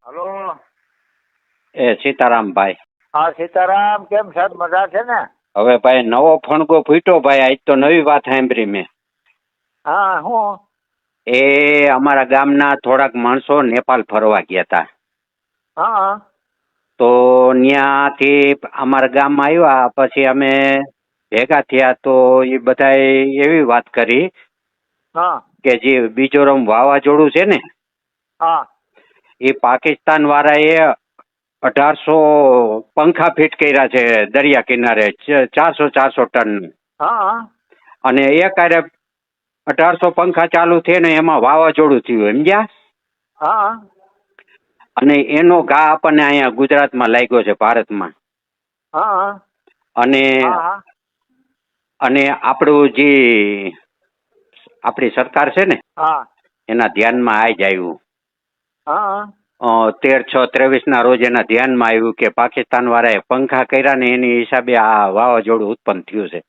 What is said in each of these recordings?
Hello. એ સીતારામભાઈ. હા સીતારામ, કેમ છે? મજા છે ને? હવે ભાઈ નવો ફણગો ફૂટ્યો ભાઈ, આજ તો નવી વાત સાંભળી મેં. હા હું એ અમારા ગામના થોડાક માણસો નેપાલ ફરવા ગયા હતા. હા તો ત્યાંથી અમારા ગામમાં આવ્યા પછી અમે ભેગા થયા તો એ બધાએ એવી વાત કરી હા કે જે બીજોરમ વાવાઝોડું છે ને હા એ પાકિસ્તાન વાળાએ 1800 પંખા ફિટ કર્યા છે દરિયા કિનારે, 400 ટન. હા અને એ કાર્ય 1800 પંખા ચાલુ થયા ને એમાં વાવાઝોડું થયું, સમજ્યા? હા અને એનો ઘા આપણને અહીંયા ગુજરાતમાં લાગ્યો છે, ભારતમાં. હા અને હા અને આપણું જે આપણી સરકાર છે ને હા એના ધ્યાનમાં આ જ આવ્યું. હા 13/6/23 ના રોજ એના ધ્યાનમાં આવ્યું કે પાકિસ્તાન વાળાએ પંખા કર્યા ને એની હિસાબે આ વાવાઝોડું ઉત્પન્ન થયું છે.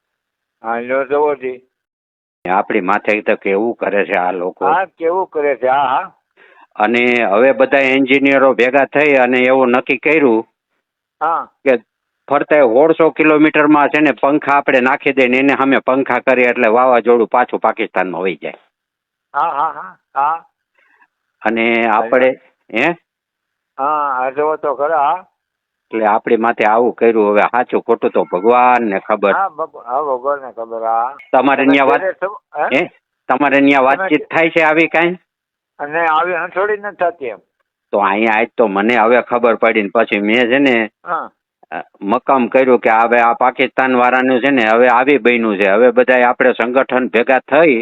હા લો જવો જી. આપણી માથે તો કેવું કરે છે આ લોકો. હા કેવું કરે છે. હા હા અને હવે બધા એન્જિનિયરો ભેગા થઈ અને એવું નક્કી કર્યું હા કે ફરતે 150 કિલોમીટરમાં છે ને પંખા આપણે નાખી દઈએ એને સામે પંખા કરીએ એટલે વાવાઝોડું પાછું પાકિસ્તાનમાં વહી જાય. હા હા હા હા અને આપણે હા જવો તો ખરા. એટલે આપણી માથે આવું કર્યું. હવે સાચું ખોટું તો ભગવાન ને ખબર. હા ભગવાન ને ખબર. હા તમારે ત્યાં વાત તમારે ત્યાં વાતચીત થાય છે આવી કાંઈ? અને આવી હંસોડી નથી થતી એમ. તો અહીંયા આજ તો મને હવે ખબર પડી ને પછી મેં છે ને હા મકામ કર્યું કે હવે આ પાકિસ્તાન વાળાનું છે ને હવે આવી બન્યું છે. હવે બધા આપણે સંગઠન ભેગા થઈ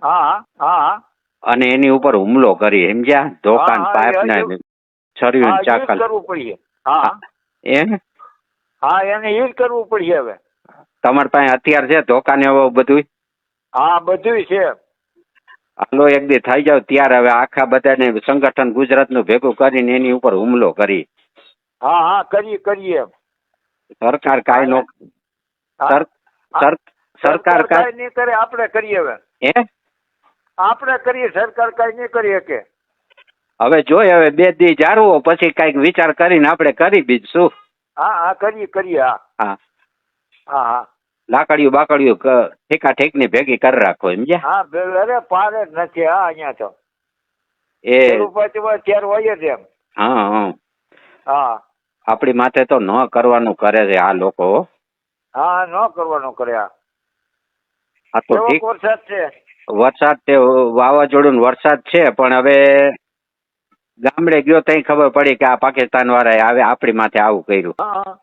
હા હા અને એની ઉપર હુમલો કરી, સમજ્યા? દોકાન પાઇપ ને છર્યું ચાકલ કરવું પડશે. હા હા એને યુઝ કરવું પડશે હવે. તમારી પાસે હથિયાર છે, ધોકાને એવું બધું? હા બધું છે. હાલો એક દી થઈ જાવ ત્યારે હવે આખા બધાને સંગઠન ગુજરાતનું ભેગું કરીને એની ઉપર હુમલો કરી. હા હા કરીએ. સરકાર કાંઈ નો સરકાર કાંઈ નહીં કરે, આપણે કરીએ. હવે આપણે કરીએ, સરકાર કાંઈ નહીં કરી શકે. હવે જોઈ હવે 2 દી જાળવો પછી કઈક વિચાર કરીને આપણે કરી બીજું. હા હા કરીએ. હા હા લાકડીયું બાકડીયું ઠેકા ઠેક ની ભેગી કરી રાખો, સમજ્યા? હા અરે પાર જ નથી. હા અહીંયા તો એ ત્યાર હોય જ એમ. હા આપણી માથે તો ન કરવાનું કરે છે આ લોકો. હા ન કરવાનું કર્યા. આ તો ઠીક વરસાદ છે. વરસાદ તે વાવાઝોડું વરસાદ છે પણ હવે ગામડે ગયો તઈ ખબર પડી કે આ પાકિસ્તાન વાળાએ આપણી માથે આવું કર્યું. હા